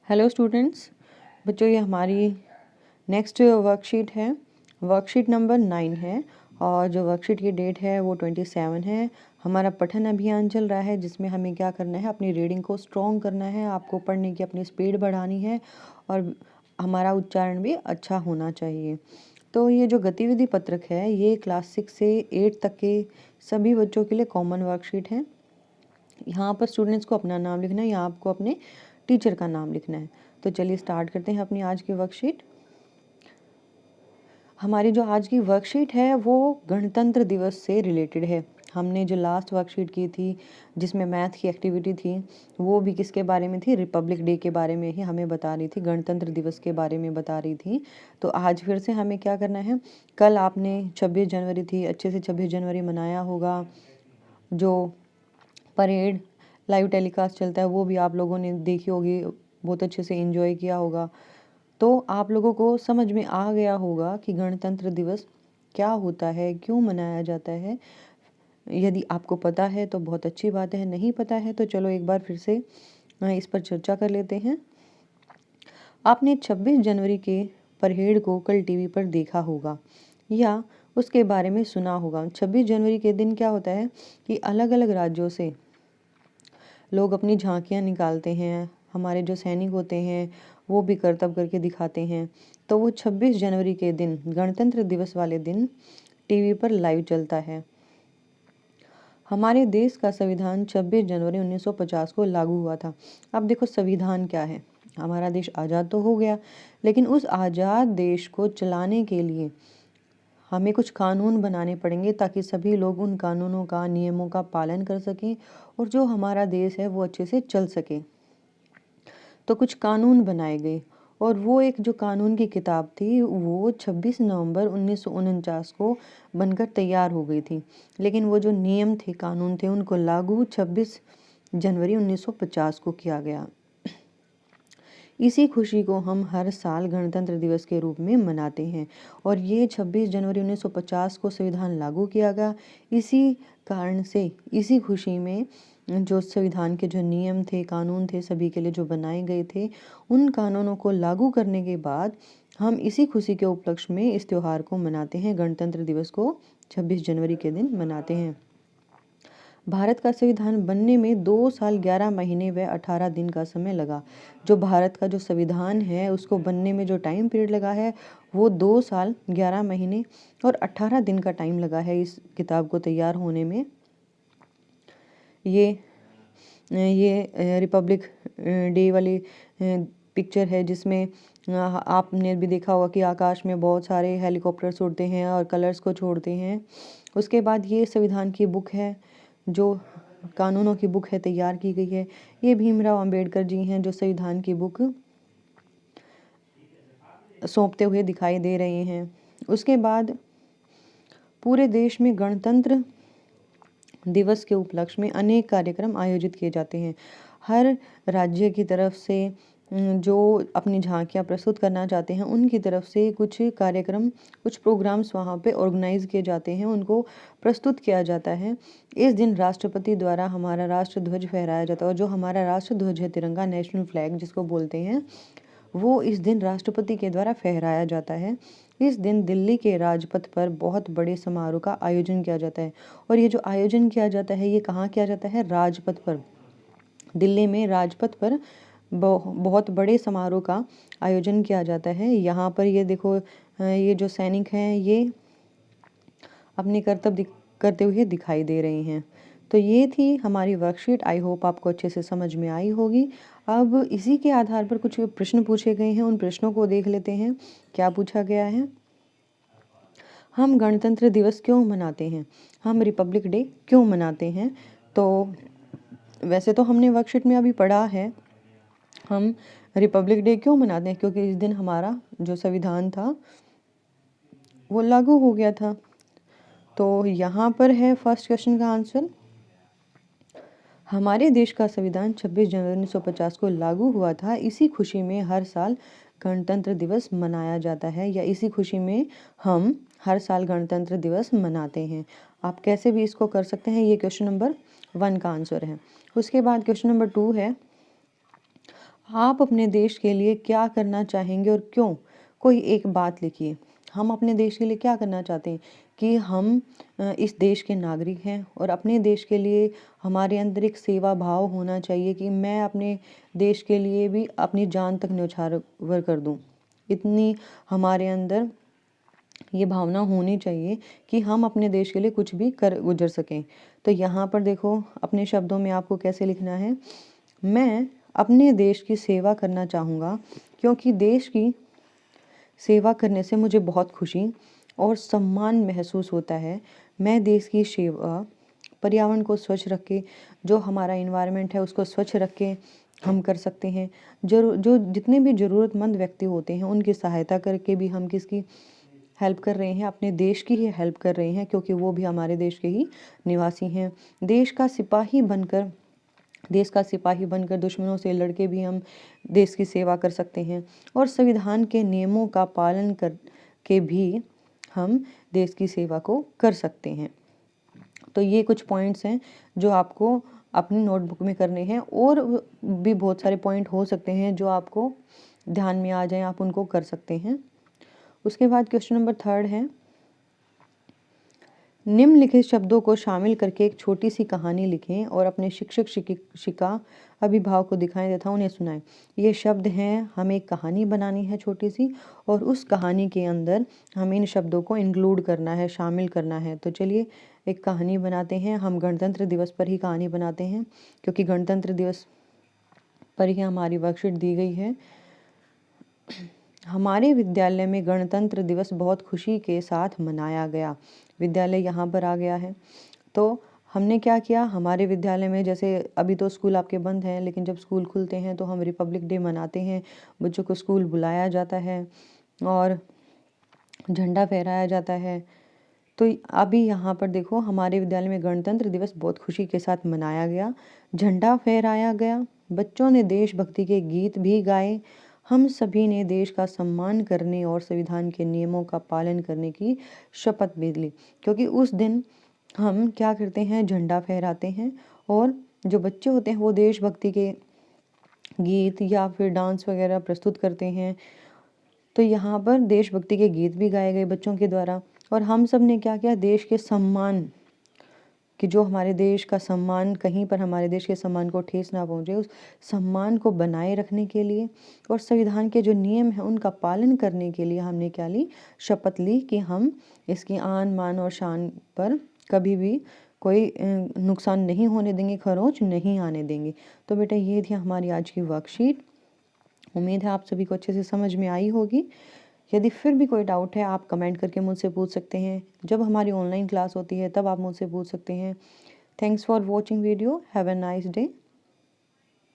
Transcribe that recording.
Hello students, बच्चों ये हमारी नेक्स्ट वर्कशीट है। वर्कशीट नंबर 9 है और जो वर्कशीट की डेट है वो 27 है। हमारा पठन अभियान चल रहा है जिसमें हमें क्या करना है, अपनी रीडिंग को स्ट्रॉन्ग करना है, आपको पढ़ने की अपनी स्पीड बढ़ानी है और हमारा उच्चारण भी अच्छा होना चाहिए। तो ये जो गतिविधि पत्रक है ये क्लास 6 से 8 तक के सभी बच्चों के लिए कॉमन वर्कशीट है। यहाँ पर स्टूडेंट्स को अपना नाम लिखना है या आपको अपने टीचर का नाम लिखना है। तो चलिए स्टार्ट करते हैं अपनी आज की वर्कशीट। हमारी जो आज की वर्कशीट है वो गणतंत्र दिवस से रिलेटेड है। हमने जो लास्ट वर्कशीट की थी जिसमें मैथ की एक्टिविटी थी वो भी किसके बारे में थी, रिपब्लिक डे के बारे में ही हमें बता रही थी, गणतंत्र दिवस के बारे में बता रही थी। तो आज फिर से हमें क्या करना है, कल आपने 26 जनवरी थी, अच्छे से 26 जनवरी मनाया होगा। जो परेड लाइव टेलीकास्ट चलता है वो भी आप लोगों ने देखी होगी, बहुत अच्छे से एंजॉय किया होगा। तो आप लोगों को समझ में आ गया होगा कि गणतंत्र दिवस क्या होता है, क्यों मनाया जाता है। यदि आपको पता है तो बहुत अच्छी बात है, नहीं पता है तो चलो एक बार फिर से इस पर चर्चा कर लेते हैं। आपने 26 जनवरी के परेड को कल टीवी पर देखा होगा या उसके बारे में सुना होगा। 26 जनवरी के दिन क्या होता है कि अलग अलग राज्यों से लोग अपनी झांकियाँ निकालते हैं, हमारे जो सैनिक होते हैं वो भी करतब करके दिखाते हैं। तो वो 26 जनवरी के दिन, गणतंत्र दिवस वाले दिन टीवी पर लाइव चलता है। हमारे देश का संविधान 26 जनवरी 1950 को लागू हुआ था। अब देखो संविधान क्या है, हमारा देश आज़ाद तो हो गया लेकिन उस आज़ाद देश को चलाने के लिए हमें कुछ कानून बनाने पड़ेंगे ताकि सभी लोग उन कानूनों का, नियमों का पालन कर सकें और जो हमारा देश है वो अच्छे से चल सके। तो कुछ कानून बनाए गए और वो एक जो कानून की किताब थी वो 26 नवंबर 1949 को बनकर तैयार हो गई थी। लेकिन वो जो नियम थे, कानून थे, उनको लागू 26 जनवरी 1950 को किया गया। इसी खुशी को हम हर साल गणतंत्र दिवस के रूप में मनाते हैं और ये 26 जनवरी 1950 को संविधान लागू किया गया। इसी कारण से, इसी खुशी में जो संविधान के जो नियम थे, कानून थे, सभी के लिए जो बनाए गए थे, उन कानूनों को लागू करने के बाद हम इसी खुशी के उपलक्ष्य में इस त्योहार को मनाते हैं। गणतंत्र दिवस को 26 जनवरी के दिन मनाते हैं। भारत का संविधान बनने में 2 साल 11 महीने व 18 दिन का समय लगा। जो भारत का जो संविधान है उसको बनने में जो टाइम पीरियड लगा है वो 2 साल 11 महीने और 18 दिन का टाइम लगा है इस किताब को तैयार होने में। ये रिपब्लिक डे वाली पिक्चर है जिसमें आपने भी देखा होगा कि आकाश में बहुत सारे हेलीकॉप्टर्स उड़ते हैं और कलर्स को छोड़ते हैं। उसके बाद ये संविधान की बुक है, जो कानूनों की बुक है, तैयार की गई है। ये भीमराव अंबेडकर जी हैं जो संविधान की बुक सौंपते हुए दिखाई दे रहे हैं। उसके बाद पूरे देश में गणतंत्र दिवस के उपलक्ष्य में अनेक कार्यक्रम आयोजित किए जाते हैं। हर राज्य की तरफ से जो अपनी झांकियाँ प्रस्तुत करना चाहते हैं उनकी तरफ से कुछ कार्यक्रम, कुछ प्रोग्राम्स वहाँ पे ऑर्गेनाइज किए जाते हैं, उनको प्रस्तुत किया जाता है। इस दिन राष्ट्रपति द्वारा हमारा राष्ट्र ध्वज फहराया जाता है और जो हमारा राष्ट्र ध्वज है, तिरंगा, नेशनल फ्लैग जिसको बोलते हैं, वो इस दिन राष्ट्रपति के द्वारा फहराया जाता है। इस दिन दिल्ली के राजपथ पर बहुत बड़े समारोह का आयोजन किया जाता है और ये जो आयोजन किया जाता है ये कहाँ किया जाता है, राजपथ पर, दिल्ली में राजपथ पर बहुत बड़े समारोह का आयोजन किया जाता है। यहाँ पर ये देखो, ये जो सैनिक हैं ये अपने कर्तव्य करते हुए दिखाई दे रहे हैं। तो ये थी हमारी वर्कशीट। आई होप आपको अच्छे से समझ में आई होगी। अब इसी के आधार पर कुछ प्रश्न पूछे गए हैं, उन प्रश्नों को देख लेते हैं। क्या पूछा गया है, हम गणतंत्र दिवस क्यों मनाते हैं, हम रिपब्लिक डे क्यों मनाते हैं। तो वैसे तो हमने वर्कशीट में अभी पढ़ा है, हम रिपब्लिक डे क्यों मनाते हैं, क्योंकि इस दिन हमारा जो संविधान था वो लागू हो गया था। तो यहाँ पर है फर्स्ट क्वेश्चन का आंसर, हमारे देश का संविधान 26 जनवरी 1950 को लागू हुआ था। इसी खुशी में हर साल गणतंत्र दिवस मनाया जाता है, या इसी खुशी में हम हर साल गणतंत्र दिवस मनाते हैं। आप कैसे भी इसको कर सकते हैं, ये क्वेश्चन नंबर 1 का आंसर है। उसके बाद क्वेश्चन नंबर 2 है, आप अपने देश के लिए क्या करना चाहेंगे और क्यों? कोई एक बात लिखिए। हम अपने देश के लिए क्या करना चाहते हैं कि हम इस देश के नागरिक हैं और अपने देश के लिए हमारे अंदर एक सेवा भाव होना चाहिए कि मैं अपने देश के लिए भी अपनी जान तक न्यौछावर कर दूं। इतनी हमारे अंदर ये भावना होनी चाहिए कि हम अपने देश के लिए कुछ भी कर गुजर सकें। तो यहाँ पर देखो अपने शब्दों में आपको कैसे लिखना है। मैं अपने देश की सेवा करना चाहूँगा क्योंकि देश की सेवा करने से मुझे बहुत खुशी और सम्मान महसूस होता है। मैं देश की सेवा पर्यावरण को स्वच्छ रख के, जो हमारा इन्वायरमेंट है उसको स्वच्छ रख के हम कर सकते हैं। जो जितने भी ज़रूरतमंद व्यक्ति होते हैं उनकी सहायता करके भी हम किसकी हेल्प कर रहे हैं, अपने देश की ही हेल्प कर रहे हैं, क्योंकि वो भी हमारे देश के ही निवासी हैं। देश का सिपाही बनकर दुश्मनों से लड़के भी हम देश की सेवा कर सकते हैं और संविधान के नियमों का पालन करके भी हम देश की सेवा को कर सकते हैं। तो ये कुछ पॉइंट्स हैं जो आपको अपनी नोटबुक में करने हैं, और भी बहुत सारे पॉइंट हो सकते हैं जो आपको ध्यान में आ जाएं, आप उनको कर सकते हैं। उसके बाद क्वेश्चन नंबर 3 है, निम्नलिखित शब्दों को शामिल करके एक छोटी सी कहानी लिखें और अपने शिक्षक शिक्षिका अभिभावक को दिखाएं तथा उन्हें सुनाएं। ये शब्द हैं, हमें एक कहानी बनानी है छोटी सी, और उस कहानी के अंदर हमें इन शब्दों को इंक्लूड करना है, शामिल करना है। तो चलिए एक कहानी बनाते हैं। हम गणतंत्र दिवस पर ही कहानी बनाते हैं क्योंकि गणतंत्र दिवस पर ही हमारी वर्कशीट दी गई है। हमारे विद्यालय में गणतंत्र दिवस बहुत खुशी के साथ मनाया गया। विद्यालय यहाँ पर आ गया है। तो हमने क्या किया, हमारे विद्यालय में, जैसे अभी तो स्कूल आपके बंद हैं, लेकिन जब स्कूल खुलते हैं तो हम रिपब्लिक डे मनाते हैं। बच्चों को स्कूल बुलाया जाता है और झंडा फहराया जाता है। तो अभी यहाँ पर देखो, हमारे विद्यालय में गणतंत्र दिवस बहुत खुशी के साथ मनाया गया, झंडा फहराया गया, बच्चों ने देशभक्ति के गीत भी गाए, हम सभी ने देश का सम्मान करने और संविधान के नियमों का पालन करने की शपथ भी ली। क्योंकि उस दिन हम क्या करते हैं, झंडा फहराते हैं और जो बच्चे होते हैं वो देशभक्ति के गीत या फिर डांस वगैरह प्रस्तुत करते हैं। तो यहाँ पर देशभक्ति के गीत भी गाए गए बच्चों के द्वारा, और हम सब ने क्या किया, देश के सम्मान, कि जो हमारे देश का सम्मान, कहीं पर हमारे देश के सम्मान को ठेस ना पहुँचे, उस सम्मान को बनाए रखने के लिए और संविधान के जो नियम हैं उनका पालन करने के लिए हमने क्या ली, शपथ ली कि हम इसकी आन मान और शान पर कभी भी कोई नुकसान नहीं होने देंगे, खरोंच नहीं आने देंगे। तो बेटा ये थी हमारी आज की वर्कशीट। उम्मीद है आप सभी को अच्छे से समझ में आई होगी। यदि फिर भी कोई डाउट है आप कमेंट करके मुझसे पूछ सकते हैं। जब हमारी ऑनलाइन क्लास होती है तब आप मुझसे पूछ सकते हैं। Thanks for watching video. Have a nice day.